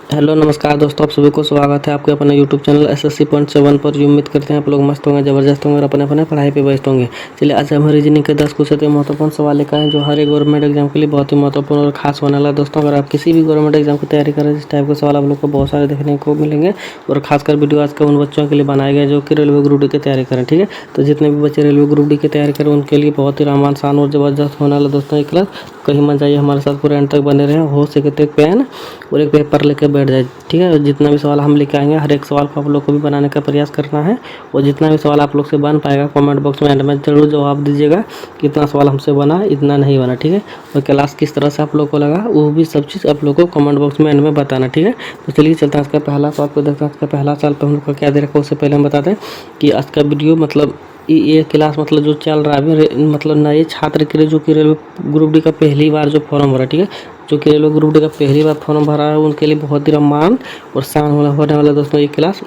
Hello नमस्कार दोस्तों, आप सभी को स्वागत है आपके अपने यूट्यूब चैनल SSC पॉइंट 7 पर। उम्मीद करते हैं आप लोग मस्त होंगे, ज़बरदस्त होंगे और अपने अपने पढ़ाई पे व्यस्त होंगे। चलिए आज हम रीजनिंग के 10 कुछ महत्वपूर्ण सवाल लेकर आए जो हर एक गवर्नमेंट एग्जाम के लिए बहुत ही महत्वपूर्ण और खास होने वाला है। दोस्तों अगर आप किसी भी गवर्नमेंट एग्जाम की तैयारी कर रहे हैं, इस टाइप के सवाल आप लोग को बहुत सारे देखने को मिलेंगे। और खासकर वीडियो आज का उन बच्चों के लिए बनाए गए जो कि रेलवे ग्रुप डी की तैयारी करें। ठीक है, तो जितने भी बच्चे रेलवे ग्रुप डी की तैयारी करें उनके लिए बहुत ही रामान आसान और ज़बरदस्त होने वाला दोस्तों ये क्लास। कहीं मत जाइए, हमारे साथ पूरे एंड तक बने रहें। हो सके तो एक पेन और एक पेपर लेके बैठ जाए। ठीक है, जितना भी सवाल हम लेके आएंगे हर एक सवाल को आप लोग को भी बनाने का प्रयास करना है। और जितना भी सवाल आप लोग से बन पाएगा कमेंट बॉक्स में एंड में जरूर जवाब दीजिएगा कि इतना सवाल हमसे बना, इतना नहीं बना। ठीक है, और क्लास किस तरह से आप लोग को लगा वो भी सब चीज़ आप लोग को कमेंट बॉक्स में एंड में बताना। ठीक है, तो चलिए चलते हैं आज का पहला सवाल को देखते हैं। आज का पहला सवाल पर हम लोग का क्या दे रखा है उससे पहले हम बताते हैं कि आज का वीडियो मतलब ये क्लास मतलब जो चल रहा है अभी मतलब नए छात्र के लिए जो कि रेलवे ग्रुप डी का पहली बार जो फॉर्म भरा। ठीक है, जो कि रेलवे ग्रुप डी का पहली बार फॉर्म भरा है उनके लिए बहुत ही रमान और शान होने वाला दोस्तों ये क्लास।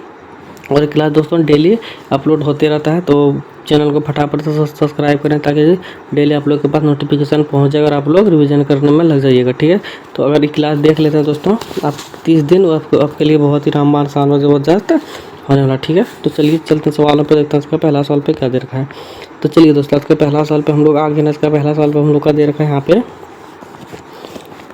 और ये क्लास दोस्तों डेली अपलोड होते रहता है, तो चैनल को फटाफट से सब्सक्राइब करें ताकि डेली आप लोग के पास नोटिफिकेशन पहुंच जाएगा और आप लोग रिवीजन करने में लग जाइएगा। ठीक है, तो अगर ये क्लास देख लेते हैं दोस्तों आप 30 दिन आपके लिए बहुत ही रामबाण शान और ज़बरदस्त होने वाला। ठीक है, तो चलिए चलते हैं सवालों पे देखते हैं इसका पहला सवाल पे क्या दे रखा है। तो चलिए दोस्तों इसका पहला सवाल पे हम लोग आगे ना इसका पहला सवाल पे हम लोग का दे रखा है यहाँ पे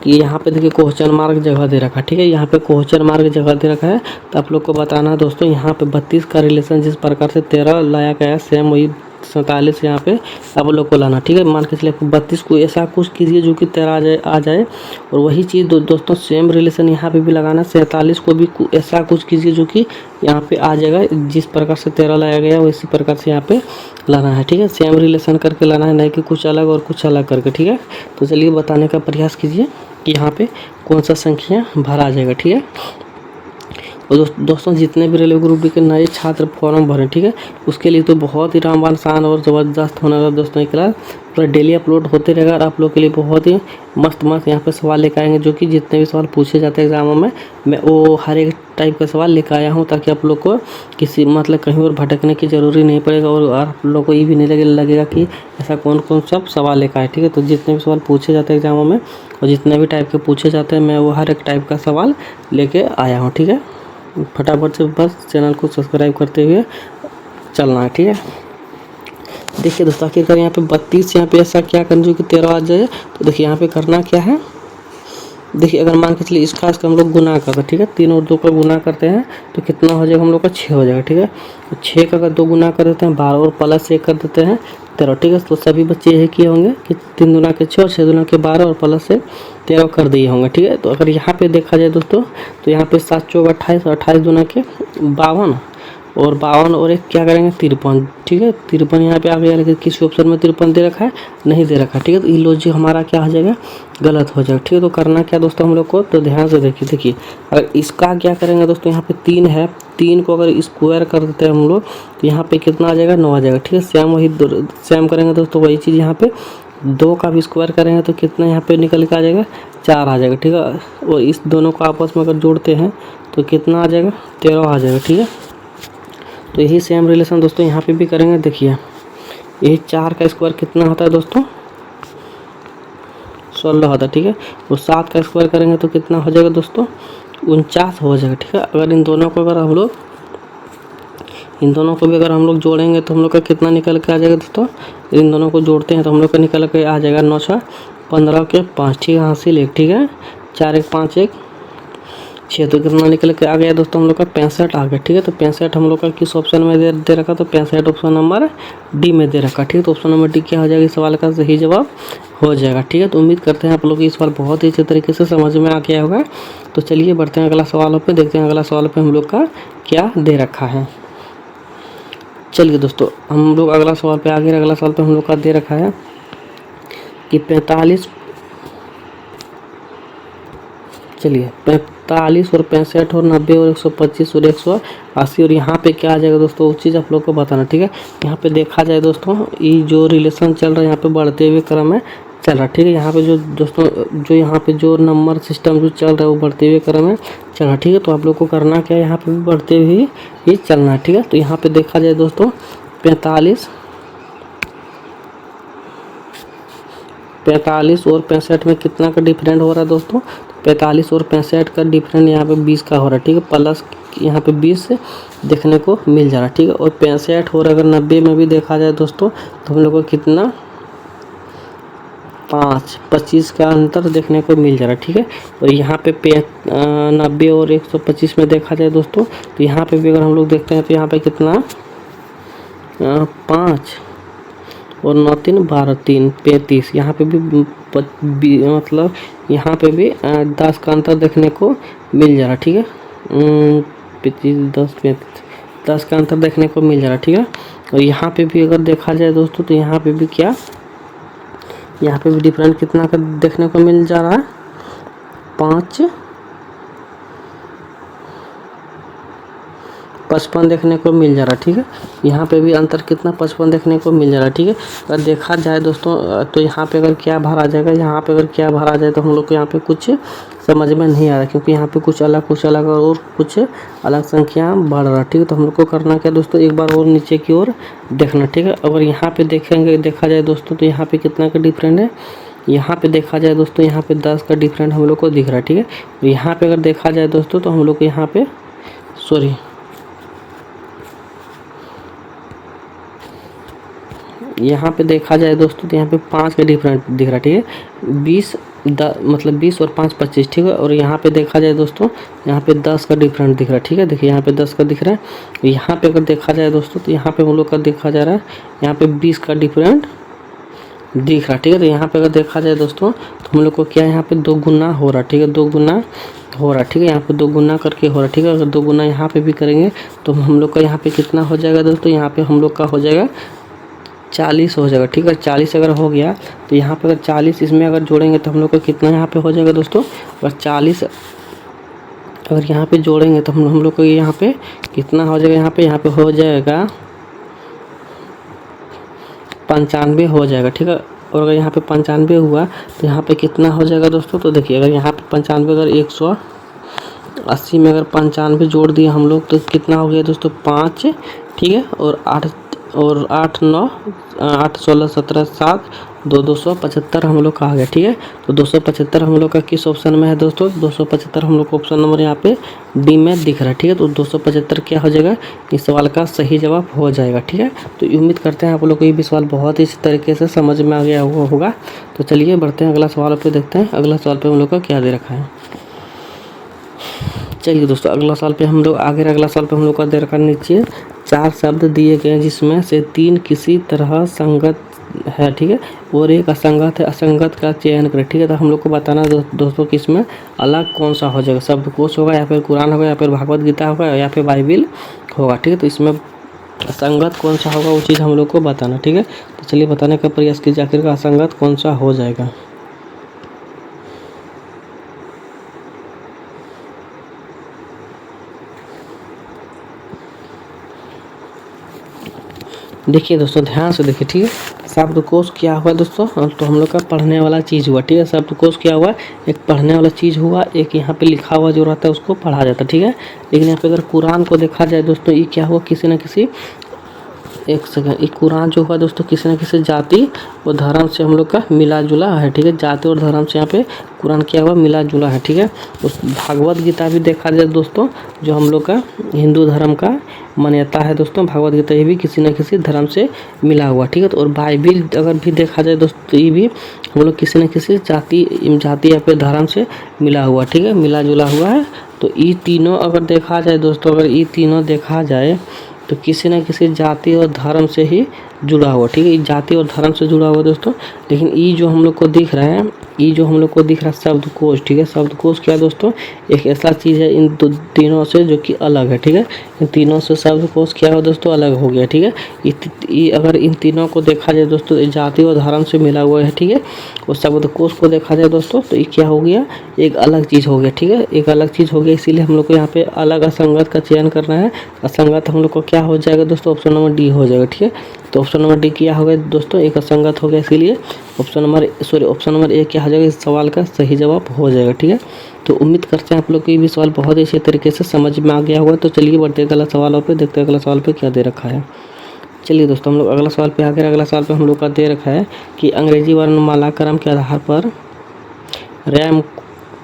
कि यहाँ पे देखिए क्वेश्चन मार्क जगह दे रखा है। ठीक है, यहाँ पे क्वेश्चन मार्क जगह दे रखा है, तो आप लोग को बताना है दोस्तों यहाँ पे 32 का रिलेशन जिस प्रकार से 13 लाया गया है सेम वही 47 यहाँ पे आप लोग को लाना। ठीक है, मान के चलिए 32 को ऐसा कुछ कीजिए जो कि 13 आ जाए और वही चीज़ दोस्तों सेम रिलेशन यहाँ पे भी लगाना। 47 को भी ऐसा कुछ कीजिए जो कि यहाँ पे आ जाएगा, जिस प्रकार से 13 लाया गया वैसी प्रकार से यहाँ पे लाना है। ठीक है, सेम रिलेशन करके लाना है, नहीं कि कुछ अलग और कुछ अलग करके। ठीक है, तो चलिए बताने का प्रयास कीजिए कि यहाँ पे कौन सा संख्या भरा आ जाएगा। ठीक है, और दोस्तों जितने भी रेलवे ग्रुप डी के नए छात्र फॉर्म भरें, ठीक है, उसके लिए तो बहुत ही रामबाण शान और ज़बरदस्त होने वाला दोस्तों ये क्लास पूरा डेली अपलोड होते रहेगा। और आप लोग के लिए बहुत ही मस्त यहाँ पे सवाल लेकर आएंगे जो कि जितने भी सवाल पूछे जाते हैं एग्जामों में मैं वो हर एक टाइप का सवाल लेकर आया हूँ, ताकि आप लोग को किसी मतलब कहीं और भटकने की ज़रूरी नहीं पड़ेगा और आप लोग को ये भी नहीं लगेगा कि ऐसा कौन कौन सब सवाल लेकर आए। ठीक है, तो जितने भी सवाल पूछे जाते हैं एग्जामों में और जितने भी टाइप के पूछे जाते हैं मैं वो हर एक टाइप का सवाल लेके आया हूँ। ठीक है, फटाफट से बस चैनल को सब्सक्राइब करते हुए चलना है। ठीक है, देखिए दोस्तों आखिरकार यहाँ पे 32 यहाँ पे ऐसा क्या करना जो कि 13 आ जाए। तो देखिए यहाँ पे करना क्या है, देखिए अगर मान के चलिए इसका हम लोग गुना करते हैं। ठीक है, 3 और 2 का गुना करते हैं तो कितना हो जाएगा हम लोग का 6 हो जाएगा। ठीक है, तो 6 का अगर 2 गुना कर देते हैं 12 और प्लस 1 कर देते हैं 13। ठीक है, तो सभी बच्चे यही किए होंगे कि 3 दूना के 6 और 6 दूना के 12 और प्लस से 13 कर दिए होंगे। ठीक है, तो अगर यहाँ पे देखा जाए दोस्तों तो यहाँ पे 7 चौक 28 और 28 दूना के 52 और 52 और एक क्या करेंगे 53। ठीक है, 53 यहाँ पे आ गया, लेकिन किसी ऑप्शन में 53 दे रखा है नहीं दे रखा है। ठीक है, तो ये लॉजिक हमारा क्या हो जाएगा गलत हो जाएगा। ठीक है, तो करना क्या दोस्तों हम लोग को, तो ध्यान से देखिए अगर इसका क्या करेंगे दोस्तों यहाँ पे 3 है, 3 को अगर स्क्वायर कर देते हैं हम लोग तो यहाँ पे कितना आ जाएगा 9 आ जाएगा। ठीक है, सेम करेंगे दोस्तों वही चीज़ यहाँ पे 2 का भी स्क्वायर करेंगे तो कितना यहाँ पे निकल के आ जाएगा 4 आ जाएगा। ठीक है, और इस दोनों को आपस में अगर जोड़ते हैं तो कितना आ जाएगा 13 आ जाएगा। ठीक है, तो यही सेम रिलेशन दोस्तों यहाँ पे भी करेंगे। देखिए यही 4 का स्क्वायर कितना होता है दोस्तों 16 होता है। ठीक है, और 7 का स्क्वायर करेंगे तो कितना हो जाएगा दोस्तों 49 हो जाएगा। ठीक है, अगर इन दोनों को भी अगर हम लोग जोड़ेंगे तो हम लोग का कितना निकल के आ जाएगा दोस्तों, इन दोनों को जोड़ते हैं तो हम लोग का निकल के आ जाएगा 9 6 15 के 5। ठीक है, हासिल 1। ठीक है, 4 1 5 1 6, तो कितना निकल के आ गया दोस्तों हम लोग का 65 आ गया। ठीक है, तो 65 हम लोग का किस ऑप्शन में दे रखा, तो 65 ऑप्शन नंबर डी में दे रखा। ठीक है, तो ऑप्शन नंबर डी क्या हो जाएगा, इस सवाल का सही जवाब हो जाएगा। ठीक है, तो उम्मीद करते हैं आप लोग ये सवाल बहुत ही अच्छे तरीके से समझ में आ गया होगा। तो चलिए बढ़ते हैं अगला सवालों पे, देखते हैं अगला सवाल पे हम लोग का क्या दे रखा है। चलिए दोस्तों हम लोग अगला सवाल पे आगे, अगला सवाल पे हम लोग का दे रखा है कि 45 और 65 और 90 और 125 और 180 और यहाँ पे क्या आ जाएगा दोस्तों, वो चीज़ आप लोग को बताना। ठीक है, यहाँ पे देखा जाए दोस्तों ये जो रिलेशन चल रहा है यहाँ पे बढ़ते हुए क्रम में चल रहा है। ठीक है, यहाँ पे जो दोस्तों जो यहाँ पे जो नंबर सिस्टम जो चल रहा है वो बढ़ते हुए क्रम में चल रहा है। ठीक है, तो आप लोग को करना क्या है, यहाँ पे भी बढ़ते हुए ही चलना है। ठीक है, तो यहाँ पे देखा जाए दोस्तों 45 और 65 में कितना का डिफरेंट हो रहा है दोस्तों, 45 और 65 का डिफरेंट यहाँ पे 20 का हो रहा है, ठीक है। प्लस यहाँ पे 20 देखने को मिल जा रहा है, ठीक है। और 65 और अगर 90 में भी देखा जाए दोस्तों तो हम लोग को कितना 25 का अंतर देखने को मिल जा रहा है, ठीक है। और यहाँ पे 90 और 125 में देखा जाए दोस्तों तो यहाँ पे भी अगर हम लोग देखते हैं तो यहाँ पे कितना 5 और 9 3 12 3 35, यहाँ पे भी मतलब यहाँ पे भी 10 का अंतर देखने को मिल जा रहा है, ठीक है। 25 10 35 10 का अंतर देखने को मिल जा रहा है, ठीक है। और यहाँ पे भी अगर देखा जाए दोस्तों तो यहाँ पे भी क्या, यहाँ पे भी डिफरेंट कितना का देखने को मिल जा रहा है 55 देखने को मिल जा रहा है, ठीक है। यहाँ पे भी अंतर कितना 55 देखने को मिल जा रहा है, ठीक है। अगर देखा जाए दोस्तों तो यहाँ पे अगर क्या भरा जाएगा, यहाँ पे अगर क्या भरा जाए तो हम लोग को यहाँ पे कुछ समझ में नहीं आ रहा, क्योंकि यहाँ पे कुछ अलग और कुछ अलग संख्या बढ़ रहा है, ठीक है। तो हम लोग को करना क्या दोस्तों, एक बार और नीचे की ओर देखना, ठीक है। अगर यहाँ पे देखा जाए दोस्तों तो यहाँ पे कितना का डिफरेंट है, यहाँ पे देखा जाए दोस्तों यहाँ पे 10 का डिफरेंट हम लोग को दिख रहा है, ठीक है। यहाँ पे अगर देखा जाए दोस्तों तो हम लोग को यहाँ पे यहाँ पे देखा जाए दोस्तों तो यहाँ पे 5 का डिफरेंट दिख रहा है, ठीक है। 20 मतलब 20 और 5 25, ठीक है। और यहाँ पे देखा जाए दोस्तों यहाँ पे 10 का डिफरेंट दिख रहा है, ठीक है। देखिए यहाँ पे 10 का दिख रहा है। यहाँ पे अगर देखा जाए दोस्तों तो यहाँ पे हम लोग का देखा जा रहा है यहाँ पे 20 का डिफरेंट दिख रहा है, ठीक है। तो यहाँ पे अगर देखा जाए दोस्तों तो हम लोग को क्या यहाँ पे 2 गुना हो रहा है, ठीक है। 2 गुना हो रहा है, ठीक है। यहाँ पे 2 गुना करके हो रहा है, ठीक है। अगर 2 गुना यहाँ पे भी करेंगे तो हम लोग का यहाँ पे कितना हो जाएगा दोस्तों, यहाँ पे हम लोग का हो जाएगा 40 हो जाएगा, ठीक है। 40 अगर हो गया तो यहाँ पे अगर 40 इसमें अगर जोड़ेंगे तो हम लोग को कितना यहाँ पे हो जाएगा दोस्तों, अगर 40 अगर यहाँ पे जोड़ेंगे तो हम लोग को यहाँ पे कितना हो जाएगा, यहाँ पे हो जाएगा 95 हो जाएगा, ठीक है। और अगर यहाँ पे 95 हुआ तो यहाँ पे कितना हो जाएगा दोस्तों, तो देखिए अगर यहाँ पे 95 अगर 180 में अगर 95 जोड़ दिए हम लोग तो कितना हो गया दोस्तों 5, ठीक है। और 8 9 8 16 17 7 275 हम लोग का आ गया, ठीक है। तो 275 हम लोग का किस ऑप्शन में है दोस्तों, 275 हम लोग को ऑप्शन नंबर यहाँ पे डी में दिख रहा है, ठीक है। तो 275 क्या हो जाएगा, इस सवाल का सही जवाब हो जाएगा, ठीक है। तो उम्मीद करते हैं आप लोग को ये भी सवाल बहुत ही इसी तरीके से समझ में आ गया होगा। तो चलिए बढ़ते हैं अगला सवाल पे, देखते हैं अगला सवाल पे हम लोग का क्या दे रखा है। चलिए दोस्तों अगला सवाल पे हम लोग अगला सवाल पे हम लोग का दे रखा नीचे 4 शब्द दिए गए जिसमें से 3 किसी तरह संगत है, ठीक है। और एक असंगत है, असंगत का चयन करें, ठीक है। तो हम लोग को बताना दोस्तों कि इसमें अलग कौन सा हो जाएगा, शब्दकोश होगा या फिर कुरान होगा या फिर भागवत गीता होगा या फिर बाइबिल होगा, ठीक है। तो इसमें असंगत कौन सा होगा वो चीज़ हम लोग को बताना, ठीक है। तो चलिए बताने का प्रयास कीजिए आखिर असंगत कौन सा हो जाएगा। देखिए दोस्तों ध्यान से देखिए, ठीक है। शब्दकोश क्या हुआ दोस्तों, तो हम लोग का पढ़ने वाला चीज़ हुआ, ठीक है। शब्दकोश क्या हुआ, एक पढ़ने वाला चीज़ हुआ, एक यहाँ पे लिखा हुआ जो रहता है उसको पढ़ा जाता है, ठीक है। लेकिन यहाँ पे अगर कुरान को देखा जाए दोस्तों ये क्या हुआ, किसी न किसी एक सेकंड, ये कुरान जो हुआ दोस्तों किसी न किसी जाति और धर्म से हम लोग का मिला जुला है, ठीक है। जाति और धर्म से यहाँ पे कुरान क्या हुआ, मिला जुला है, ठीक है। उस भागवत गीता भी देखा जाए दोस्तों जो हम लोग का हिंदू धर्म का मान्यता है दोस्तों, भागवत गीता ये भी किसी न किसी धर्म से मिला हुआ, ठीक है। तो और बाइबिल अगर भी देखा जाए दोस्तों तो ये भी हम लोग किसी न किसी जाति या फिर धर्म से मिला हुआ, ठीक है, मिला जुला हुआ है। तो ये तीनों अगर देखा जाए दोस्तों, अगर ये तीनों देखा जाए तो किसी न किसी जाति और धर्म से ही जुड़ा हुआ, ठीक है। जाति और धर्म से जुड़ा हुआ दोस्तों। लेकिन ये जो हम लोग को दिख रहा है, ये जो हम लोग को दिख रहा है शब्दकोश, ठीक है। शब्दकोश क्या दोस्तों, एक ऐसा चीज़ है इन तीनों से जो कि अलग है, ठीक है। इन तीनों से शब्दकोश क्या हो दोस्तों, अलग हो गया, ठीक है। ये अगर इन तीनों को देखा जाए दोस्तों जाति और धर्म से मिला हुआ है, ठीक है। और शब्दकोश को देखा जाए दोस्तों तो ये क्या हो गया, एक अलग चीज़ हो गया, ठीक है, एक अलग चीज़ हो गया। इसीलिए हम लोग को यहाँ पे अलग असंगत का चयन करना है। असंगत हम लोग को क्या हो जाएगा दोस्तों, ऑप्शन नंबर डी हो जाएगा, ठीक है। तो ऑप्शन नंबर डी क्या हो गया दोस्तों, एक असंगत हो गया, इसीलिए ऑप्शन नंबर ए क्या हो जाएगा, इस सवाल का सही जवाब हो जाएगा, ठीक है। तो उम्मीद करते हैं आप लोग को ये भी सवाल बहुत ही अच्छे तरीके से समझ में आ गया होगा। तो चलिए बढ़ते हैं अगला सवालों पे, देखते हैं अगला सवाल पे क्या दे रखा है। चलिए दोस्तों हम लोग अगला सवाल पे आ गए। अगला सवाल पे हम लोग का दे रखा है कि अंग्रेजी वर्णमाला क्रम के आधार पर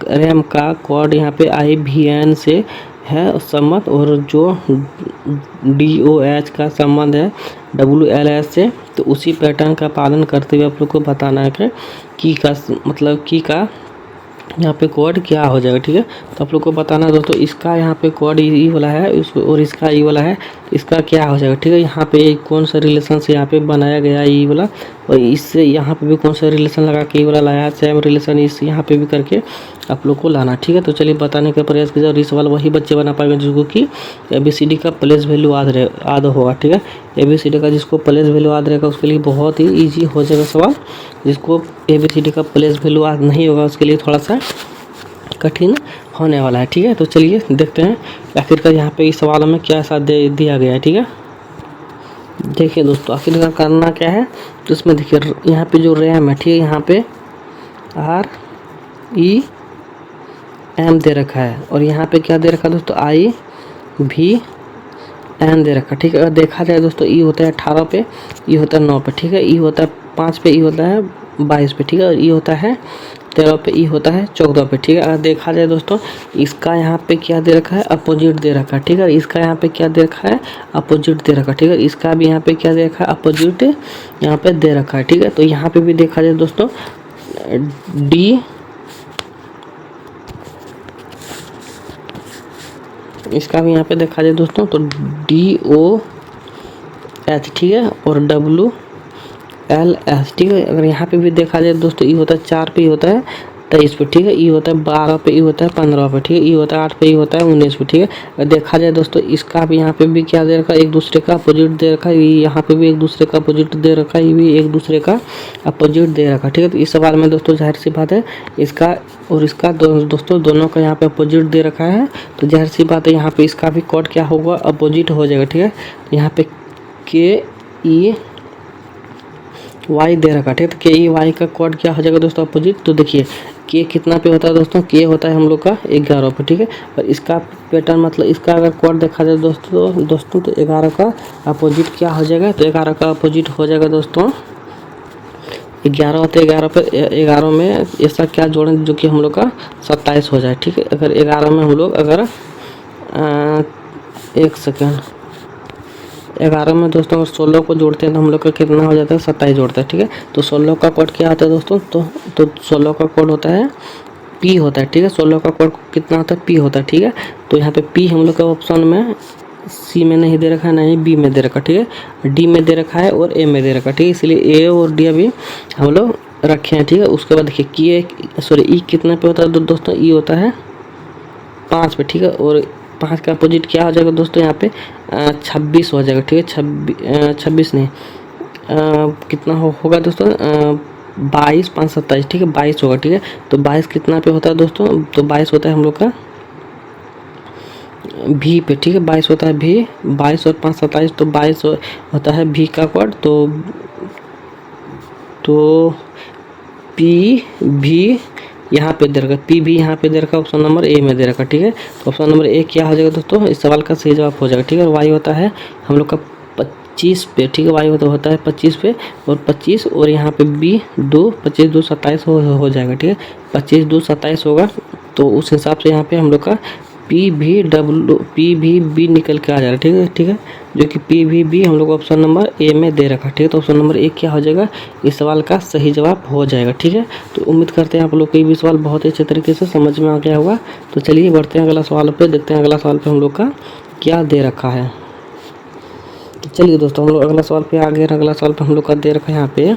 रैम का कोड यहाँ पे IVN से है संबंध, और जो DOH का संबंध है WLS से, तो उसी पैटर्न का पालन करते हुए आप लोग को बताना है कि की का मतलब की का यहाँ पे कोड क्या हो जाएगा। ठीक है, तो आप लोग को बताना है दोस्तों, इसका यहाँ पे कोड ई वाला है और इसका ई वाला है, तो इसका क्या हो जाएगा। ठीक है, यहाँ पे कौन सा रिलेशन से यहाँ पे बनाया गया है ई वाला, और इससे यहाँ पे भी कौन सा रिलेशन लगा के ई वाला लाया, सेम रिलेशन इस यहाँ पे भी करके आप लोग को लाना। ठीक है, तो चलिए बताने का प्रयास कीजिए, और इस सवाल वही बच्चे बना पाएंगे जिसको कि ABCD का प्लेस वैल्यू याद होगा। ठीक है, ABCD का जिसको प्लेस वैल्यू याद रहेगा उसके लिए बहुत ही ईजी हो जाएगा सवाल, जिसको ABCD का प्लेस वैल्यू याद नहीं होगा उसके लिए थोड़ा सा कठिन होने वाला है। ठीक है, तो चलिए देखते हैं आखिरकार यहाँ पे इस सवालों में क्या ऐसा दिया गया है। ठीक है, देखिए दोस्तों आखिरकार करना क्या है, तो इसमें देखिए यहाँ पे जो रैम है, ठीक है, यहाँ पे REM दे रखा है, और यहाँ पे क्या दे रखा है दोस्तों, IVN दे रखा है। ठीक है, अगर देखा जाए दोस्तों, ई होता है 18 पे, ई होता है 9 पे। ठीक है, ई होता है 5 पे, ई होता है 22 पे। ठीक है, और ई होता है 13 पे, ई होता है 14 पे। ठीक है, अगर देखा जाए दोस्तों, इसका यहाँ पे क्या दे रखा है, अपोजिट दे रखा है। ठीक है, इसका यहाँ पे क्या दे रखा है, अपोजिट दे रखा है। ठीक है, इसका भी यहाँ पे क्या दे रखा है, अपोजिट यहाँ पे दे रखा है। ठीक है, तो यहाँ पे भी देखा जाए दोस्तों, इसका भी यहाँ पे देखा जाए दोस्तों, तो DOH। ठीक है, और WLS। ठीक है, अगर यहाँ पे भी देखा जाए दोस्तों, ई होता है 4 पे, ई होता है 23 पे। ठीक है, ई होता है 12 पे, ई होता है 15 पे। ठीक है, ई होता है 8 पे, ई होता है 19 पे। ठीक है, अगर देखा जाए दोस्तों, इसका भी यहाँ पे भी क्या दे रखा है, एक दूसरे का अपोजिट दे रखा है, यहाँ पे भी एक दूसरे का अपोजिट दे रखा है, ये भी एक दूसरे का अपोजिट दे रखा है। ठीक है, तो इस सवाल में दोस्तों जाहिर सी बात है, इसका और इसका दोस्तों दोनों का यहाँ पे अपोजिट दे रखा है, तो जाहिर सी बात है यहाँ पे इसका भी कोड क्या होगा, अपोजिट हो जाएगा। ठीक है, तो यहाँ पे KEY दे रखा है। ठीक है, तो KEY का कोड क्या हो जाएगा दोस्तों, अपोजिट। तो देखिए K कितना पे होता है दोस्तों, K होता है हम लोग का 11 पे। ठीक है, और इसका पैटर्न मतलब इसका अगर कोड देखा जाए दोस्तों तो 11 का अपोजिट क्या हो जाएगा, तो 11 का अपोजिट हो जाएगा दोस्तों 11 होते हैं 11 पे, 11 में ऐसा क्या जोड़ें जो कि हम लोग का 27 हो जाए। ठीक है, अगर 11 में हम लोग अगर 1 सेकेंड 11 में दोस्तों अगर 16 को जोड़ते हैं तो हम लोग का कितना हो जाता है, 27 जोड़ता है। ठीक है, तो 16 का कोड क्या आता है दोस्तों, तो 16 का कोड होता है P होता है। ठीक है, 16 का कोड कितना होता है, P होता है। ठीक है, तो यहाँ पे P हम लोग का ऑप्शन में C में नहीं दे रखा है, नहीं B में दे रखा। ठीक है, D में दे रखा है और A में दे रखा। ठीक है, इसलिए A और D अभी हम लोग रखे हैं। ठीक है, उसके बाद देखिए E कितने पे होता है दोस्तों, E होता है 5 पे। ठीक है, और 5 का अपोजिट क्या हो जाएगा दोस्तों, यहाँ पे 26 हो जाएगा। ठीक है, 26 नहीं कितना होगा दोस्तों, 22 5 27। ठीक है, 22 होगा। ठीक है, तो 22 कितना पे होता है दोस्तों, तो 22 होता है हम लोग का V पे। ठीक है, 22 होता है V, 22 और 5 27, तो 22 होता है V का कोड, तो PV यहाँ पे दे रखा, P भी यहाँ पे दे रखा, ऑप्शन नंबर A में दे रखा। ठीक है, तो ऑप्शन नंबर A क्या हो जाएगा दोस्तों, इस सवाल का सही जवाब हो जाएगा। ठीक है, और Y होता है हम लोग का 25 पे। ठीक है, Y होता है 25 पे, और 25 और यहाँ पे B 2 25 2 27 हो जाएगा। ठीक है, 25 2 27 होगा, तो उस हिसाब से यहाँ पे हम लोग का PVB निकल के आ जा रहा है। ठीक है, जो कि PVB हम लोग ऑप्शन नंबर A में दे रखा। ठीक है, तो ऑप्शन नंबर A क्या हो जाएगा, इस सवाल का सही जवाब हो जाएगा। ठीक है, तो उम्मीद करते हैं आप लोग को ये भी सवाल बहुत ही अच्छे तरीके से समझ में आ गया होगा। तो चलिए बढ़ते हैं अगला सवाल पे, देखते हैं अगला सवाल पे हम लोग का क्या दे रखा है। तो चलिए दोस्तों हम लोग अगला सवाल पे आ गए। अगला सवाल पे हम लोग का दे रखा है यहाँ पे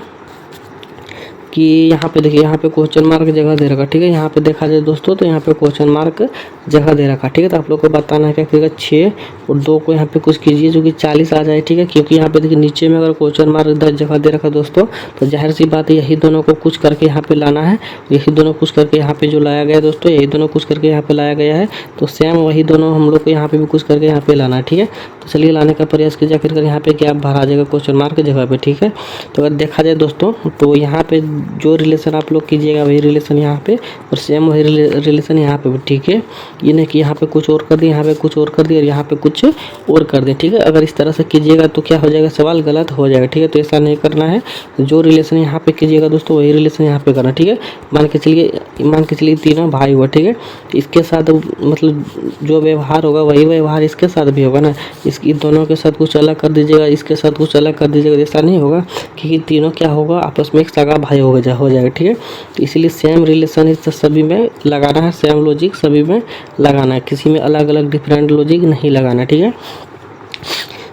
कि यहाँ पे देखिए, यहाँ पे क्वेश्चन मार्क जगह दे रखा। ठीक है, यहाँ पे देखा जाए दोस्तों तो यहाँ पे क्वेश्चन मार्क जगह दे रखा। ठीक है, तो आप लोग को बताना है क्या करिएगा, 6 और 2 को यहाँ पे कुछ कीजिए जो कि 40 आ जाए। ठीक है, क्योंकि यहाँ पे देखिए नीचे में अगर क्वेश्चन मार्क 10 जगह दे रखा दोस्तों, तो जाहिर सी बात है यही दोनों को कुछ करके यहाँ पे लाना है, यही दोनों कुछ करके यहाँ पे जो लाया गया दोस्तों, यही दोनों कुछ करके यहाँ पे लाया गया है, तो सेम वही दोनों हम लोग को यहाँ पे भी कुछ करके यहाँ पे लाना है। ठीक है, तो चलिए लाने का प्रयास कीजिए, आखिरकार यहाँ पे क्या भरा जाएगा क्वेश्चन मार्क जगह पे। ठीक है, तो अगर देखा जाए दोस्तों तो यहाँ पे जो रिलेशन आप लोग कीजिएगा वही रिलेशन यहाँ पे, और सेम वही रिलेशन यहाँ पे भी। ठीक है, ये नहीं कि यहाँ पे कुछ और कर दिया, यहाँ पे कुछ और कर दिया और यहाँ पे कुछ और कर दिया, ठीक है। अगर इस तरह से कीजिएगा तो क्या हो जाएगा, सवाल गलत हो जाएगा, ठीक है। तो ऐसा नहीं करना है, जो रिलेशन यहाँ पे कीजिएगा दोस्तों वही रिलेशन यहाँ पे करना, ठीक है। मान के चलिए तीनों भाई हुआ, ठीक है। इसके साथ मतलब जो व्यवहार होगा वही व्यवहार इसके साथ भी होगा ना। इसकी दोनों के साथ कुछ अलग कर दीजिएगा, इसके साथ कुछ अलग कर दीजिएगा, ऐसा नहीं होगा, क्योंकि तीनों क्या होगा, आपस में एक सगा भाई हो जाएगा, ठीक है। तो इसीलिए सेम रिलेशन इस सभी में लगाना है, सेम लॉजिक सभी में लगाना है, किसी में अलग अलग डिफरेंट लॉजिक नहीं लगाना, ठीक है।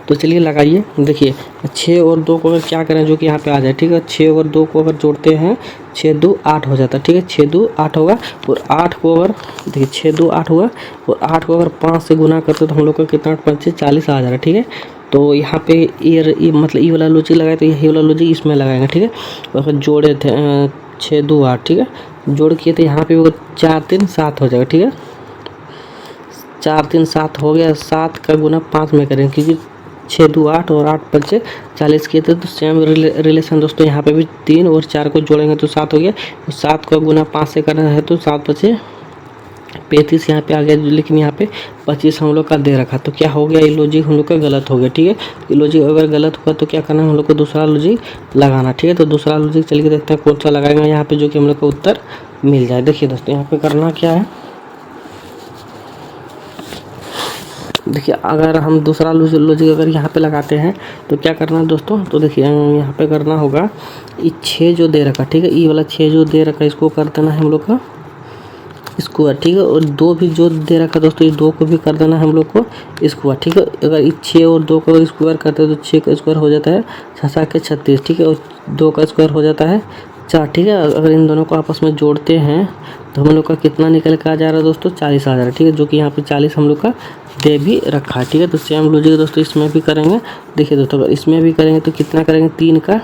तो चलिए लगाइए। देखिए 6 और 2 को अगर क्या करें जो कि यहाँ पे आ जाए, ठीक है। 6 और 2 को अगर जोड़ते हैं 6 2 8 हो जाता है, ठीक है। 6 2 8 होगा और 8 को अगर देखिए 6 2 8 हुआ और 8 को अगर 5 से गुना करते तो हम लोग का कितना 5 40 आ जाएगा, ठीक है। तो यहाँ पे ये मतलब ये वाला लॉजिक लगाए तो यही वाला लॉजिक इसमें लगाएंगे, ठीक है। तो अगर जोड़े थे 6 2 8, ठीक है, जोड़ किए तो यहाँ पे 4 3 7 हो जाएगा, ठीक है। 4 3 7 हो गया, 7 का गुना 5 में करेंगे क्योंकि 6 2 8 और 8 5 40 किए थे। तो सेम रिलेशन दोस्तों यहाँ पे भी 3 और 4 को जोड़ेंगे तो 7 हो गया। तो 7 का गुना 5 से करना है तो 7 5 35 यहाँ पे आ गया, लेकिन यहाँ पे 25 हम लोग का दे रखा। तो क्या हो गया, ये लॉजिक हम लोग का गलत हो गया, ठीक है। ये लॉजिक अगर गलत हुआ तो क्या करना है, हम लोग को दूसरा लॉजिक लगाना, ठीक है। तो दूसरा लॉजिक चलिए देखते हैं कौन सा लगाएंगे यहाँ पे जो कि हम लोग का उत्तर मिल जाए। देखिए दोस्तों यहाँ पे करना क्या है, देखिए अगर हम दूसरा लॉजिक अगर यहाँ पे लगाते हैं तो क्या करना है दोस्तों, तो देखिए यहाँ पे करना होगा ये 6 जो दे रखा, ठीक है, ये वाला 6 जो दे रखा इसको कर देना है हम लोग का स्क्वायर, ठीक है। और 2 भी जो दे रखा दोस्तों ये 2 को भी कर देना है हम लोग को स्क्वायर, ठीक है। अगर ये 6 और 2 को स्क्वायर करते हैं तो 6 का स्क्वायर हो जाता है 6 के 36, ठीक है। और 2 का स्क्वायर हो जाता है 4, ठीक है। अगर इन दोनों को आपस में जोड़ते हैं तो हम लोग का कितना निकल के आ जा रहा है दोस्तों, 40 आ जा रहा है, ठीक है। जो कि यहाँ पे 40 हम लोग का दे भी रखा है, ठीक है। तो सेम लॉजिक दोस्तों इसमें भी करेंगे। देखिए दोस्तों अगर इसमें भी करेंगे तो कितना करेंगे, 3 का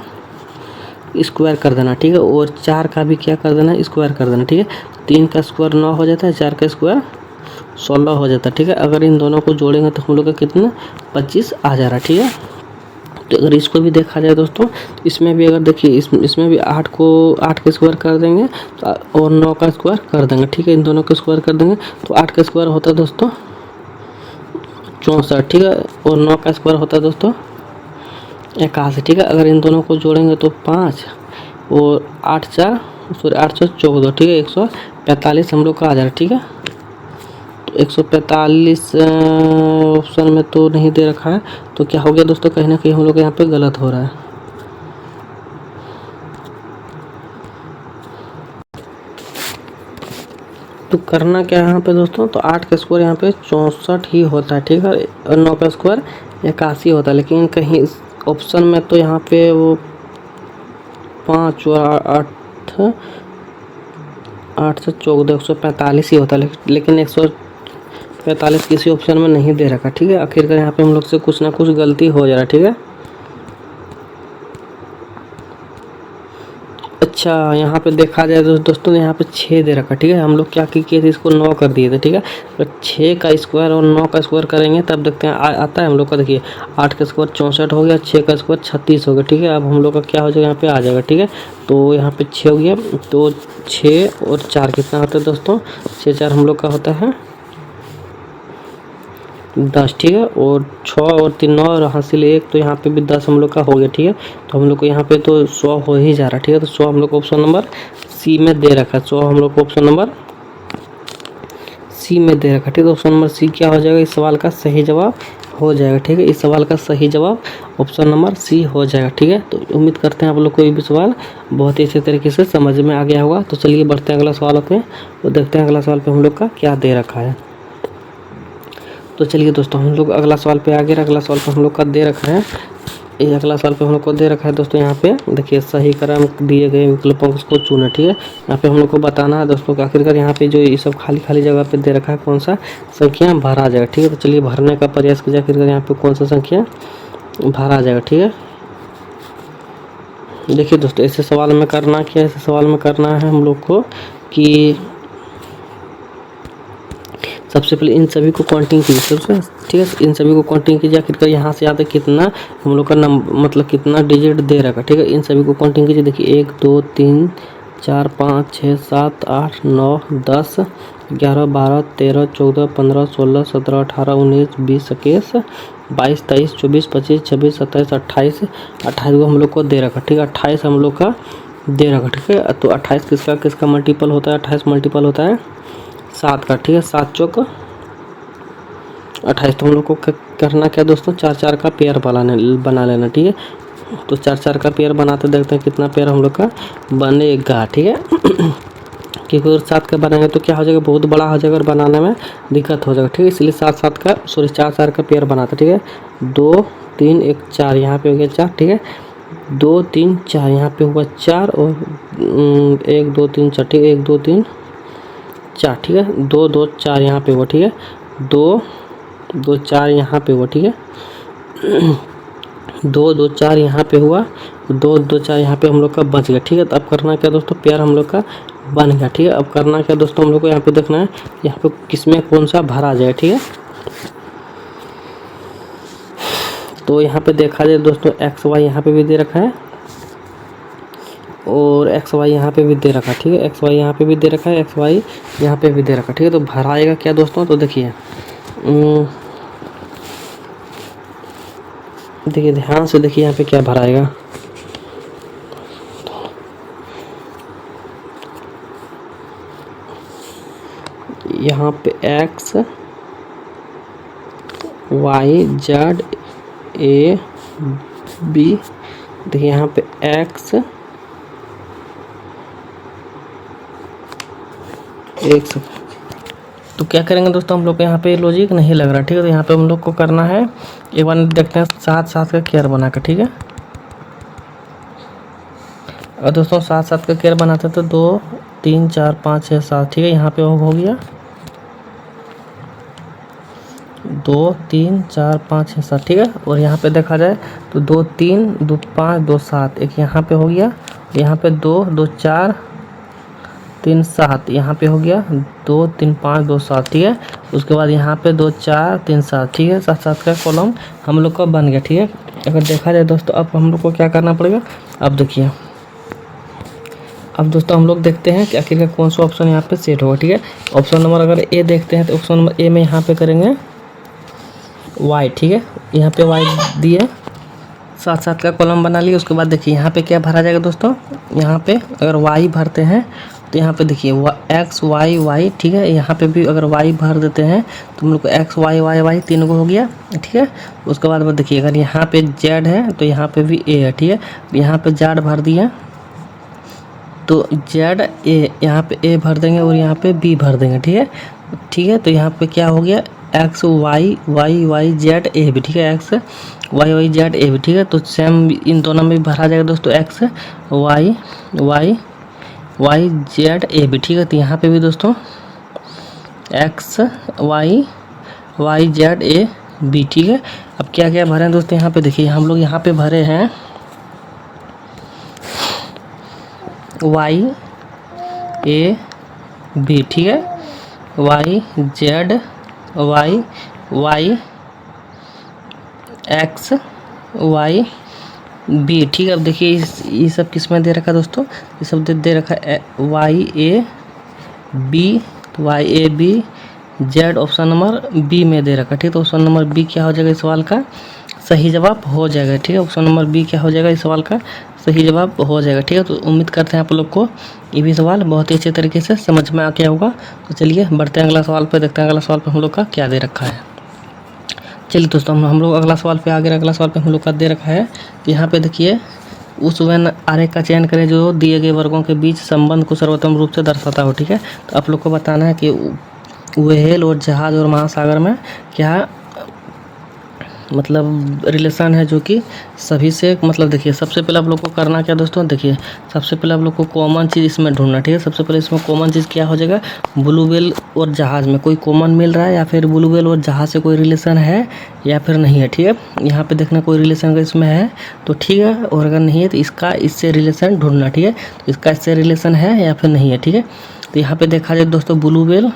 स्क्वायर कर देना, ठीक है। और 4 का भी क्या कर देना, स्क्वायर कर देना, ठीक है। 3 का स्क्वायर 9 हो जाता है, 4 का स्क्वायर 16 हो जाता है, ठीक है। अगर इन दोनों को जोड़ेंगे तो हम लोग का कितना 25 आ जा रहा है, ठीक है। तो अगर इसको भी देखा जाए दोस्तों, इसमें भी अगर देखिए इसमें भी 8 का स्क्वायर कर देंगे तो और 9 का स्क्वायर कर देंगे, ठीक है। इन दोनों का स्क्वायर कर देंगे तो 8 का स्क्वायर होता है दोस्तों 64, ठीक है। और 9 का स्क्वायर होता है दोस्तों 81, ठीक है। अगर इन दोनों को जोड़ेंगे तो 5 और 8 14, ठीक है। 145 हम लोग का आ जा रहा है, ठीक है। तो 145 ऑप्शन में तो नहीं दे रखा है, तो क्या हो गया दोस्तों, कहीं ना कहीं हम लोग यहाँ पे गलत हो रहा है। तो करना क्या है यहाँ पे दोस्तों, तो 8 का स्क्वायर यहाँ पे 64 ही होता है, ठीक है। और 9 का स्क्वायर 81 होता है, लेकिन कहीं ऑप्शन में तो यहाँ पे वो 5 और 8 से 14 145 ही होता है, लेकिन 145 किसी ऑप्शन में नहीं दे रखा, ठीक है। आखिरकार यहाँ पे हम लोग से कुछ ना कुछ गलती हो जा रहा है, ठीक है। अच्छा यहाँ पे देखा जाए तो दोस्तों यहाँ पे 6 दे रखा, ठीक है। हम लोग क्या किए थे, इसको 9 कर दिए थे, ठीक है। तो 6 का स्क्वायर और 9 का स्क्वायर करेंगे तब देखते हैं आता है हम लोग का। देखिए 8 का स्क्वायर 64 हो गया, 6 का स्क्वायर 36 हो गया, ठीक है। अब हम लोग का क्या हो जाएगा, यहाँ पे आ जाएगा, ठीक है। तो यहाँ पे 6 हो गया, तो 6 और 4 कितना होता है दोस्तों, 6 4 हम लोग का होता है 10, ठीक है। और 6 और 3 9 और हासिल 1, तो यहाँ पे भी 10 हम लोग का हो गया, ठीक है। तो हम लोग को यहाँ पे तो 100 हो ही जा रहा है, ठीक है। तो 100 हम लोग को ऑप्शन नंबर सी में दे रखा है, 100 हम लोग को ऑप्शन नंबर सी में दे रखा है, ठीक है। ऑप्शन नंबर सी क्या हो जाएगा, इस सवाल का सही जवाब हो जाएगा, ठीक है। इस सवाल का सही जवाब ऑप्शन नंबर सी हो जाएगा, ठीक है। तो उम्मीद करते हैं आप लोग को ये भी सवाल बहुत ही अच्छे तरीके से समझ में आ गया होगा। तो चलिए बढ़ते हैं अगला सवाल पे, तो देखते हैं अगला सवाल पे हम लोग का क्या दे रखा है। तो चलिए दोस्तों हम लोग अगला सवाल पे आ गए। अगला सवाल पे हम लोग का दे रखा है, ये अगला सवाल पे हम लोग को दे रखा है दोस्तों। यहाँ पे देखिए सही क्रम दिए गए विकल्पों को चुने, ठीक है। यहाँ पे हम लोग को बताना है दोस्तों कि आखिरकार यहाँ पे जो ये सब खाली जगह पे दे रखा है कौन सा संख्या भरा जाएगा, ठीक है। तो चलिए भरने का प्रयास कीजिए, आखिरकार यहाँ पे कौन सा संख्या भरा जाएगा, ठीक है। देखिए दोस्तों ऐसे सवाल में करना क्या है, ऐसे सवाल में करना है हम लोग को कि सबसे पहले इन सभी को काउंटिंग कीजिए सबसे, ठीक है। इन सभी को काउंटिंग कीजिए, आखिरकार यहाँ से आता है कितना हम लोग का मतलब कितना डिजिट दे रखा, ठीक है। इन सभी को काउंटिंग कीजिए। देखिए 1 2 3 4 5 6 7 8 9 10 11 12 13 14 15 16 17 18 19 20 21 22 23 24 25 26 27 28 28 को हम लोग को दे रखा, ठीक है। 28 हम लोग का दे रखा, ठीक है। तो 28 किसका किसका मल्टीपल होता है? 28 मल्टीपल होता है 7 का, ठीक है। 7 चौक 28। तो हम लोग को करना क्या दोस्तों? 4 4 का पेयर बना लेना, ठीक है। तो 4 4 का पेयर बनाते देखते हैं कितना पेयर हम लोग का बनेगा, ठीक है। क्योंकि अगर 7 का बनाएंगे तो क्या हो जाएगा? बहुत बड़ा हो जाएगा और बनाने में दिक्कत हो जाएगा, ठीक है। इसलिए 4 4 का पेयर बनाते, ठीक है। 2 3 1 4 यहाँ पे हो गया 4, ठीक है। 2 3 4 यहाँ पे हुआ 4 और 1 2 3 4, ठीक है। 1 2 3 4, ठीक है। 2 2 4 यहाँ पे हुआ, ठीक है। 2 2 4 यहाँ पे हुआ, ठीक है। 2 2 4 यहाँ पे हुआ, 2 2 4 यहाँ पे हम लोग का बच गया, ठीक है। तो अब करना क्या दोस्तों? पेयर हम लोग का बन गया, ठीक है। अब करना क्या दोस्तों? हम लोग को यहाँ पे देखना है यहाँ पे किसमें कौन सा भरा जाए, ठीक है। तो यहाँ पे देखा जाए दोस्तों एक्स वाई यहाँ पे भी दे रखा है और एक्स वाई यहाँ पे भी दे रखा है, ठीक है। एक्स वाई यहाँ पे भी दे रखा है, एक्स वाई यहाँ पे भी दे रखा है, ठीक है। तो भराएगा क्या दोस्तों? तो देखिए देखिए ध्यान से देखिए यहाँ पे क्या भराएगा। यहाँ पे X Y Z A B, देखिए यहाँ पे एक्स एक्स। तो क्या करेंगे दोस्तों? हम लोग को यहाँ पे लॉजिक नहीं लग रहा, ठीक है। तो यहाँ पे हम लोग को करना है, एक बार देखते हैं 7 7 का केयर बना कर, ठीक है। और दोस्तों 7 7 का केयर बनाते हैं तो 2 3 4 5 6 7, ठीक है। यहाँ पे हो गया 2 3 4 5 6 7, ठीक है। और यहाँ पे देखा जाए तो 2 3 2 5 2 7, एक यहाँ पे हो गया, यहाँ पे 2 2 4 3 7, यहाँ पे हो गया 2 3 5 2 7, ठीक है। उसके बाद यहाँ पे 2 4 3 7, ठीक है। 7 7 का कॉलम हम लोग का बन गया, ठीक है। अगर देखा जाए दोस्तों अब हम लोग को क्या करना पड़ेगा? अब देखिए, अब दोस्तों हम लोग देखते हैं कि आखिर कौन सा ऑप्शन यहाँ पे सेट होगा, ठीक है। ऑप्शन नंबर अगर ए देखते हैं तो ऑप्शन नंबर ए में यहाँ पे करेंगे वाई, ठीक है। यहाँ पे वाई दिए, 7 7 का कॉलम बना लिए। उसके बाद देखिए यहाँ पे क्या भरा जाएगा दोस्तों? यहाँ पे अगर वाई भरते हैं तो यहाँ पे देखिए एक्स वाई वाई, ठीक है। यहाँ पे भी अगर वाई भर देते हैं तो हम लोग को एक्स वाई वाई वाई 3 को हो गया, ठीक है। उसके बाद में देखिए अगर यहाँ पे जेड है तो यहाँ पे भी ए है, ठीक है। यहाँ पे जेड भर दिया तो जेड ए, यहाँ पे ए भर देंगे और यहाँ पे बी भर देंगे, ठीक है, ठीक है। तो यहाँ पे क्या हो गया? X Y Y Y Z A B, ठीक है। X Y Y Z A B, ठीक है। तो सेम इन दोनों में भी भरा जाएगा दोस्तों X Y Y Y Z A B, ठीक है। तो यहाँ पे भी दोस्तों X Y Y Z A B, ठीक है। अब क्या क्या भरे हैं दोस्तों? यहाँ पे देखिए हम लोग यहाँ पे भरे हैं वाई ए बी, ठीक है। Y Z Y Y X Y B, ठीक है। अब देखिए ये सब किस में दे रखा है दोस्तों? ये सब दे रखा है वाई ए बी, तो Y A B Z option number B में दे रखा है, ठीक है। तो ऑप्शन नंबर बी क्या हो जाएगा इस सवाल का? सही जवाब हो जाएगा, ठीक है। ऑप्शन नंबर बी क्या हो जाएगा इस सवाल का? सही जवाब हो जाएगा, ठीक है। तो उम्मीद करते हैं आप लोग को ये भी सवाल बहुत ही अच्छे तरीके से समझ में आ गया होगा। तो चलिए बढ़ते हैं अगला सवाल पे, देखते हैं अगला सवाल पे हम लोग का क्या दे रखा है। चलिए दोस्तों हम लोग अगला सवाल पे आ गए। अगला सवाल पे हम लोग का दे रखा है कि यहाँ पे देखिए उस वेन आरेख का चयन करें जो दिए गए वर्गों के बीच संबंध को सर्वोत्तम रूप से दर्शाता हो, ठीक है। तो आप लोग को बताना है कि व्हेल और जहाज और महासागर में क्या मतलब रिलेशन है जो कि सभी से मतलब देखिए सबसे पहले आप लोग को करना क्या दोस्तों? देखिए सबसे पहले आप लोग को कॉमन चीज़ इसमें ढूंढना, ठीक है। सबसे पहले इसमें कॉमन चीज़ क्या हो जाएगा? ब्लू व्हेल और जहाज में कोई कॉमन मिल रहा है या फिर ब्लू व्हेल और जहाज से कोई रिलेशन है या फिर नहीं है, ठीक है। यहाँ पे देखना कोई रिलेशन अगर इसमें है तो ठीक है, और अगर नहीं है तो इसका इससे रिलेशन ढूंढना, ठीक है। तो इसका इससे रिलेशन है या फिर नहीं है, ठीक है। तो यहाँ पर देखा जाए दोस्तों ब्लू व्हेल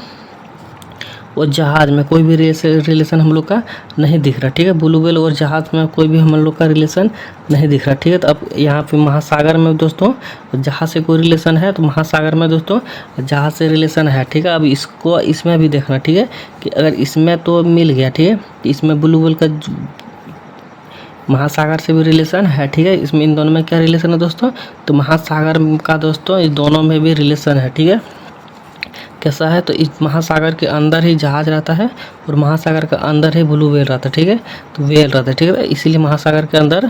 और जहाज में कोई भी रिलेशन हम लोग का नहीं दिख रहा, ठीक है। ब्लू व्हेल और जहाज में कोई भी हम लोग का रिलेशन नहीं दिख रहा, ठीक है। तो अब यहाँ पे महासागर में दोस्तों जहाज से कोई रिलेशन है, तो महासागर में दोस्तों जहाज से रिलेशन है, ठीक है। अब इसको इसमें भी देखना, ठीक है, कि अगर इसमें तो मिल गया, ठीक है, इसमें ब्लू व्हेल का महासागर से भी रिलेशन है, ठीक है। इसमें इन दोनों में क्या रिलेशन है दोस्तों, तो महासागर का दोस्तों इस दोनों में भी रिलेशन है, ठीक है। कैसा है, तो इस महासागर के अंदर ही जहाज रहता है और महासागर के अंदर ही ब्लू व्हेल रहता है, ठीक है। तो व्हेल रहता है, ठीक है, इसीलिए महासागर के अंदर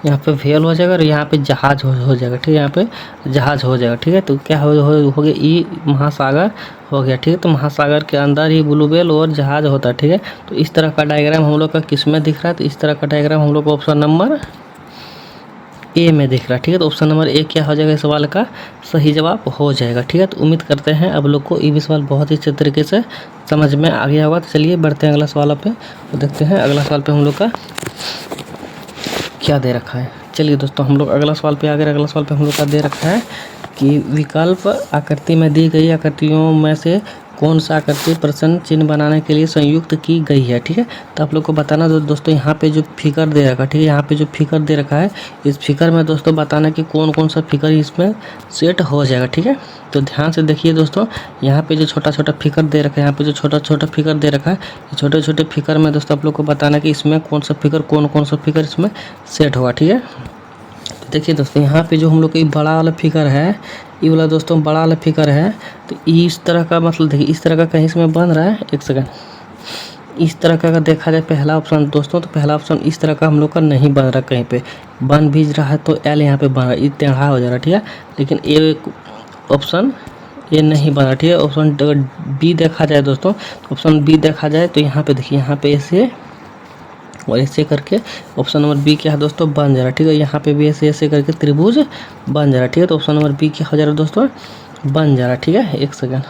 यहाँ पे व्हेल हो जाएगा और यहाँ पे जहाज हो जाएगा, ठीक है। यहाँ पे जहाज हो जाएगा, ठीक है। तो क्या हो गया, ई महासागर हो गया, ठीक है। तो महासागर के अंदर ही ब्लू व्हेल और जहाज होता है, ठीक है। तो इस तरह का डायग्राम हम लोग का किस में दिख रहा है, तो इस तरह का डायग्राम हम लोग को ऑप्शन नंबर ए में दिख रहा है, ठीक है। तो ऑप्शन नंबर ए क्या हो जाएगा, इस सवाल का सही जवाब हो जाएगा, ठीक है। तो उम्मीद करते हैं आप लोग को ये भी सवाल बहुत ही अच्छे तरीके से समझ में आ गया होगा। तो चलिए बढ़ते हैं अगला सवाल पे और देखते हैं अगला सवाल पे हम लोग का क्या दे रखा है। चलिए दोस्तों हम लोग अगला सवाल पे आ गए। अगला सवाल पे हम लोग का दे रखा है कि विकल्प आकृति में दी गई आकृतियों में से कौन सा आकृति प्रश्न चिन्ह बनाने के लिए संयुक्त की गई है, ठीक है। तो आप लोग को बताना दोस्तों यहाँ पे जो फिगर दे रखा है, ठीक है, यहाँ पे जो फिगर दे रखा है, इस फिगर में दोस्तों बताना कि कौन कौन सा फिगर इसमें सेट हो जाएगा, ठीक है। तो ध्यान से देखिए दोस्तों, यहाँ पे जो छोटा छोटा फिगर दे रखा है, यहाँ पे जो छोटा छोटा फिगर दे रखा है, छोटे छोटे फिगर में दोस्तों आप लोग को बताना कि इसमें कौन सा फिगर इसमें सेट होगा, ठीक है। देखिए दोस्तों यहाँ पे जो हम लोग का बड़ा वाला फिगर है, ये वाला दोस्तों बड़ा वाला फिगर है, तो इस तरह का मतलब देखिए इस तरह का कहीं इसमें बन रहा है, एक सेकंड, इस तरह का अगर देखा जाए पहला ऑप्शन दोस्तों, तो पहला ऑप्शन इस तरह का हम लोग का नहीं बन रहा, कहीं पे बन भी रहा है तो एल यहाँ पे बन रहा है, ये टेढ़ा हो जा रहा है, ठीक है। लेकिन ए ऑप्शन ये नहीं बना, ठीक है। ऑप्शन बी देखा जाए दोस्तों, ऑप्शन बी देखा जाए तो यहाँ पे देखिए यहाँ पे ऐसे और ऐसे करके ऑप्शन नंबर बी क्या है दोस्तों बन जा रहा है, ठीक है। यहाँ पे भी ऐसे करके त्रिभुज बन जा रहा है, ठीक है। तो ऑप्शन नंबर बी क्या हो जा रहा है दोस्तों, बन जा रहा है, ठीक है। एक सेकंड,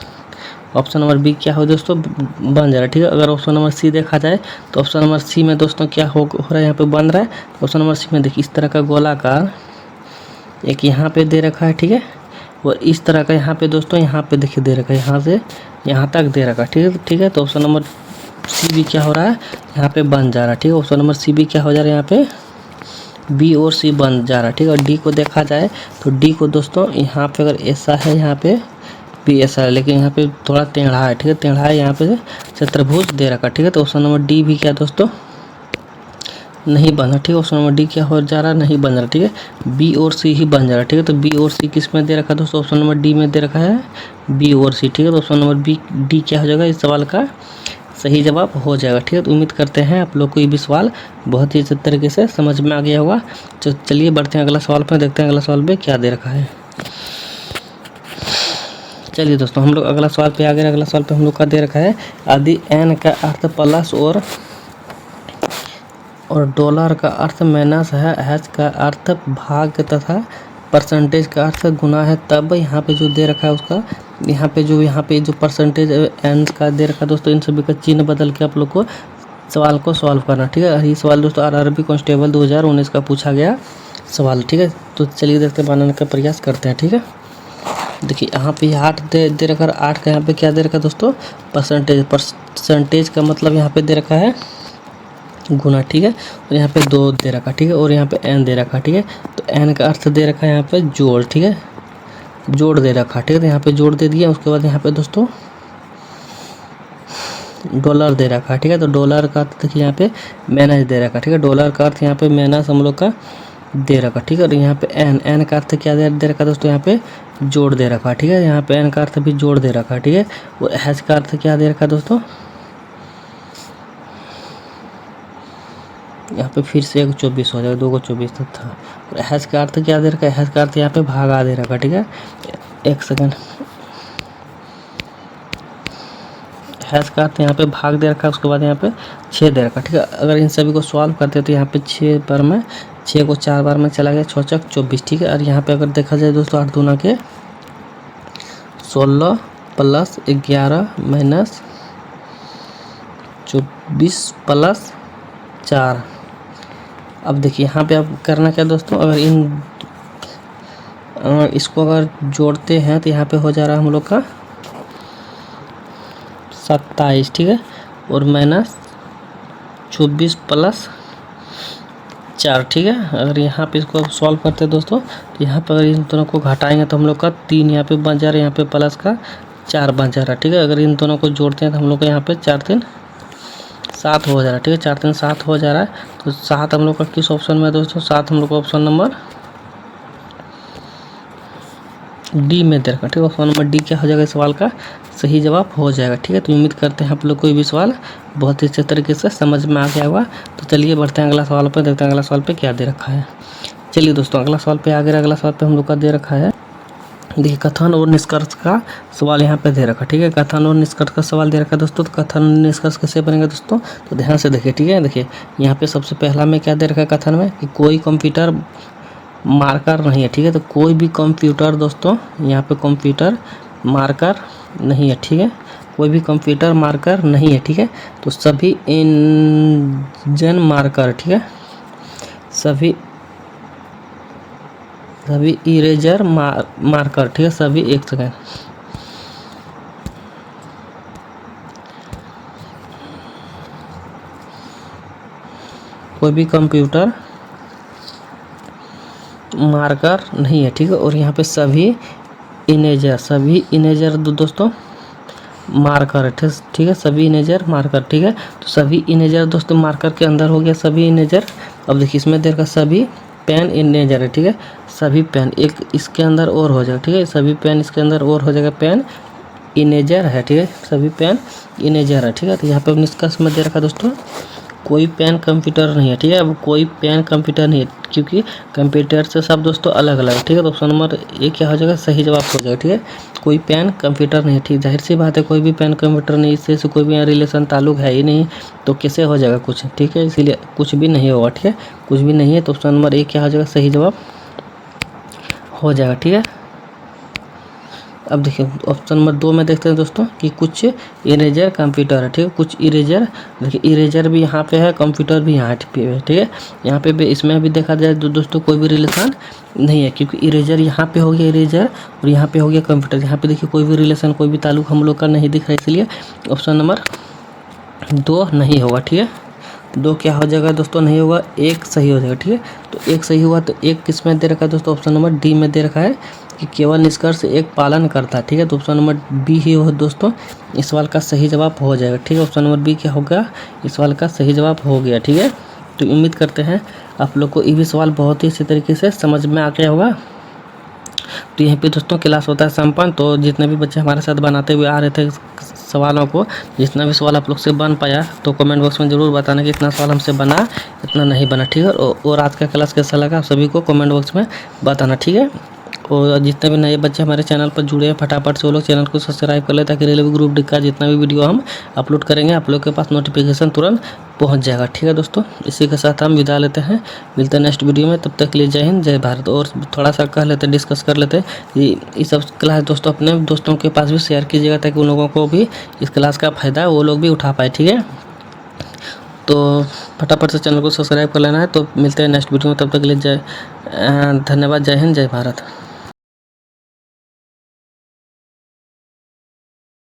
ऑप्शन नंबर बी क्या हो दोस्तों, बन जा रहा है, ठीक है। अगर ऑप्शन नंबर सी देखा जाए तो ऑप्शन नंबर सी में दोस्तों क्या हो रहा है, यहाँ पे बन रहा है। ऑप्शन नंबर सी में देखिए इस तरह का गोलाकार एक यहाँ पे दे रखा है, ठीक है, और इस तरह का यहाँ पे दोस्तों यहाँ पे देखिए दे रखा है, यहाँ से यहाँ तक दे रखा है, ठीक है। तो ऑप्शन नंबर सी भी क्या हो रहा है, यहाँ पे बन जा रहा है, ठीक है। ऑप्शन नंबर सी भी क्या हो जा रहा है, यहाँ पे बी और सी बन जा रहा है, ठीक है। और डी को देखा जाए तो डी को दोस्तों यहाँ पे अगर ऐसा है, यहाँ पे भी ऐसा है, लेकिन यहाँ पे थोड़ा टेढ़ा है, ठीक है, टेढ़ा है, यहाँ पे चतुर्भुज दे रखा, ठीक है। तो ऑप्शन नंबर डी भी क्या दोस्तों नहीं बन रहा, ठीक है। ऑप्शन नंबर डी क्या हो जा रहा, नहीं बन रहा, ठीक है। बी और सी ही बन जा रहा है, ठीक है। तो बी और सी किस में दे रखा दोस्तों, ऑप्शन नंबर डी में दे रखा है बी और सी, ठीक है। तो ऑप्शन नंबर बी डी क्या हो जाएगा, इस सवाल का सही जवाब हो जाएगा, ठीक है। तो उम्मीद करते हैं आप लोग को ये भी सवाल बहुत ही अच्छे तरीके से समझ में आ गया होगा। तो चलिए बढ़ते हैं अगला सवाल पर, देखते हैं अगला सवाल पे क्या दे रखा है। चलिए दोस्तों हम लोग अगला सवाल पे आ गए। अगला सवाल पे हम लोग का दे रखा है यदि एन का अर्थ प्लस और डॉलर का अर्थ माइनस है, एच का अर्थ भाग तथा परसेंटेज का अर्थ गुना है, तब यहाँ पे जो दे रखा है उसका यहाँ पे जो परसेंटेज एन का दे रखा है दोस्तों, इन सभी का चिन्ह बदल के आप लोग को सवाल को सॉल्व करना, ठीक है। ये सवाल दोस्तों आरआरबी कांस्टेबल 2019 का पूछा गया सवाल, ठीक है। तो चलिए देखते हैं बनाने का प्रयास करते हैं, ठीक है। देखिए यहाँ पे 8 दे रखा है, 8 का यहाँ पे क्या दे रखा है दोस्तों, परसेंटेज का मतलब यहाँ पे दे रखा है गुना, ठीक है। और यहाँ पे 2 दे रखा, ठीक है, और यहाँ पे एन दे रखा, ठीक है। तो एन का अर्थ दे रखा है यहाँ पे जोड़, ठीक है, जोड़ दे रखा, ठीक है। तो यहाँ पे जोड़ दे दिया, उसके बाद यहाँ पे दोस्तों डॉलर दे रखा, ठीक है। तो डॉलर का अर्थ देखिए यहाँ पे माइनस दे रखा, ठीक है। डॉलर का अर्थ यहाँ पे माइनस हम लोग का दे रखा, ठीक है। और यहाँ पे एन का अर्थ क्या दे रखा दोस्तों, यहाँ पे जोड़ दे रखा, ठीक है। यहाँ पे एन का अर्थ भी जोड़ दे रखा, ठीक है। और एच का अर्थ क्या दे रखा दोस्तों, यहाँ पे फिर से 1 24 हो जाएगा, 2 को 24 तक था। और हैश का अर्थ क्या दे रखा है, हैश का अर्थ यहाँ पे भागा दे रखा, ठीक है। एक सेकंड, हैश का अर्थ यहाँ पे भाग दे रखा है, उसके बाद यहाँ पे 6 दे रखा, ठीक है। अगर इन सभी को सॉल्व करते हैं तो यहाँ पे 6 बार में 6 को 4 बार में चला गया, 6 चक 24, ठीक है। और यहाँ पे अगर देखा जाए दोस्तों 8 दूना के 16 प्लस 11 माइनस 24 प्लस 4। अब देखिए यहाँ पे आप करना क्या दोस्तों, अगर इसको अगर जोड़ते हैं तो यहाँ पे हो जा रहा है हम लोग का 27, ठीक है, और माइनस 24 प्लस 4, ठीक है। अगर यहाँ पे इसको अब सॉल्व करते हैं दोस्तों, तो यहाँ पर अगर इन दोनों को घटाएंगे तो हम लोग का 3 यहाँ पे बच जा रहा है, यहाँ पे प्लस का 4 बच जा रहा है, ठीक है। अगर इन दोनों को जोड़ते हैं तो हम लोग का यहाँ पे 4 3 7 हो जा रहा है, ठीक है, 4 3 7 हो जा रहा है। तो 7 हम लोग का किस ऑप्शन में है दोस्तों? 7 हम लोग का ऑप्शन नंबर डी में दे रखा, ठीक है। ऑप्शन नंबर डी क्या हो जाएगा इस सवाल का सही जवाब हो जाएगा, ठीक है। तो उम्मीद करते हैं आप लोग कोई भी सवाल बहुत ही अच्छे तरीके से समझ में आ गया होगा। तो चलिए बढ़ते हैं अगला सवाल पर, देखते हैं अगला सवाल पे क्या दे रखा है। चलिए दोस्तों अगला सवाल पे आगे, अगला सवाल पे हम लोग का दे रखा है, देखिए कथन और निष्कर्ष का सवाल यहाँ पे दे रखा, ठीक है। कथन और निष्कर्ष का सवाल दे रखा दोस्तों। तो कथन और निष्कर्ष कैसे बनेगा दोस्तों? तो ध्यान से देखिए, ठीक है। देखिए यहाँ पे सबसे पहला में क्या दे रखा है कथन में कि कोई कंप्यूटर मार्कर नहीं है, ठीक है। तो कोई भी कंप्यूटर दोस्तों, यहाँ पे कंप्यूटर मार्कर नहीं है, ठीक है। कोई भी कंप्यूटर मार्कर नहीं है, ठीक है। तो सभी इंजन मार्कर, ठीक है, सभी इरेजर मार्कर, ठीक है, सभी, एक सेकेंड, कोई भी कंप्यूटर मार्कर नहीं है, ठीक है। और यहाँ पे सभी इनेजर दोस्तों मार्कर, ठीक है, सभी इनेजर मार्कर, ठीक है। तो सभी इनेजर दोस्तों मार्कर के अंदर हो गया सभी इनेजर। अब देखिए इसमें देर का सभी पेन इनेजर है, ठीक है, सभी पेन एक इसके अंदर और हो जाएगा, ठीक है, सभी पेन इसके अंदर और हो जाएगा, पेन इनेजर है, ठीक है, सभी पेन इनेजर है, ठीक है। तो यहाँ पे निष्कर्ष में दे रखा दोस्तों कोई पेन कंप्यूटर नहीं है, ठीक है। अब कोई पेन कंप्यूटर नहीं है क्योंकि कंप्यूटर से सब दोस्तों अलग अलग, ठीक है। तो ऑप्शन नंबर ए क्या हो जाएगा सही जवाब हो जाएगा, ठीक है। कोई पेन कंप्यूटर नहीं है, ठीक, जाहिर सी बात है कोई भी पेन कंप्यूटर नहीं, इससे कोई भी रिलेशन ताल्लुक है ही नहीं, तो कैसे हो जाएगा कुछ, ठीक है। इसीलिए कुछ भी नहीं होगा, ठीक है, कुछ भी नहीं है। तो ऑप्शन नंबर ए क्या हो जाएगा सही जवाब हो जाएगा, ठीक है। अब देखिए ऑप्शन नंबर 2 में देखते हैं दोस्तों कि कुछ इरेजर कंप्यूटर है, ठीक है, कुछ इरेजर, देखिए इरेजर भी यहाँ पे है, कंप्यूटर भी यहाँ पे है, ठीक है। यहाँ पे भी इसमें भी देखा जाए तो दोस्तों कोई भी रिलेशन नहीं है क्योंकि इरेजर यहाँ पे हो गया इरेजर और यहाँ पे हो गया कंप्यूटर। यहाँ पे देखिए कोई भी रिलेशन कोई भी ताल्लुक हम लोग का नहीं दिख रहा है, इसलिए ऑप्शन नंबर 2 नहीं होगा, ठीक है। 2 क्या हो जाएगा दोस्तों नहीं होगा, 1 सही हो जाएगा, ठीक है। तो 1 सही हुआ तो 1 किस में दे रखा है दोस्तों? ऑप्शन नंबर डी में दे रखा है कि केवल निष्कर्ष एक पालन करता है, ठीक है। तो ऑप्शन नंबर बी ही हो दोस्तों इस सवाल का सही जवाब हो जाएगा, ठीक है। ऑप्शन नंबर बी क्या होगा इस सवाल का सही जवाब हो गया, ठीक है। तो उम्मीद करते हैं आप लोग को ये भी सवाल बहुत ही अच्छी तरीके से समझ में आ गया होगा। तो यहीं पे दोस्तों क्लास होता है संपन्न। तो जितने भी बच्चे हमारे साथ बनाते हुए आ रहे थे सवालों को, जितना भी सवाल आप लोग से बन पाया तो कमेंट बॉक्स में ज़रूर बताना कि इतना सवाल हमसे बना, इतना नहीं बना, ठीक है। और आज का क्लास कैसा लगा आप सभी को कमेंट बॉक्स में बताना, ठीक है। और जितने भी नए बच्चे हमारे चैनल पर जुड़े हैं फटाफट से वो लोग चैनल को सब्सक्राइब कर ले ताकि रेलवे ग्रुप डी का जितना भी वीडियो हम अपलोड करेंगे आप लोग के पास नोटिफिकेशन तुरंत पहुंच जाएगा, ठीक है दोस्तों। इसी के साथ हम विदा लेते हैं, मिलते हैं नेक्स्ट वीडियो में, तब तक के लिए जय हिंद जय भारत। और थोड़ा सा कह लेते डिस्कस कर लेते ये सब क्लास दोस्तों अपने दोस्तों के पास भी शेयर कीजिएगा ताकि उन लोगों को भी इस क्लास का फ़ायदा वो लोग भी उठा पाए, ठीक है। तो फटाफट से चैनल को सब्सक्राइब कर लेना है। तो मिलते हैं नेक्स्ट वीडियो में, तब तक के लिए धन्यवाद, जय हिंद जय भारत।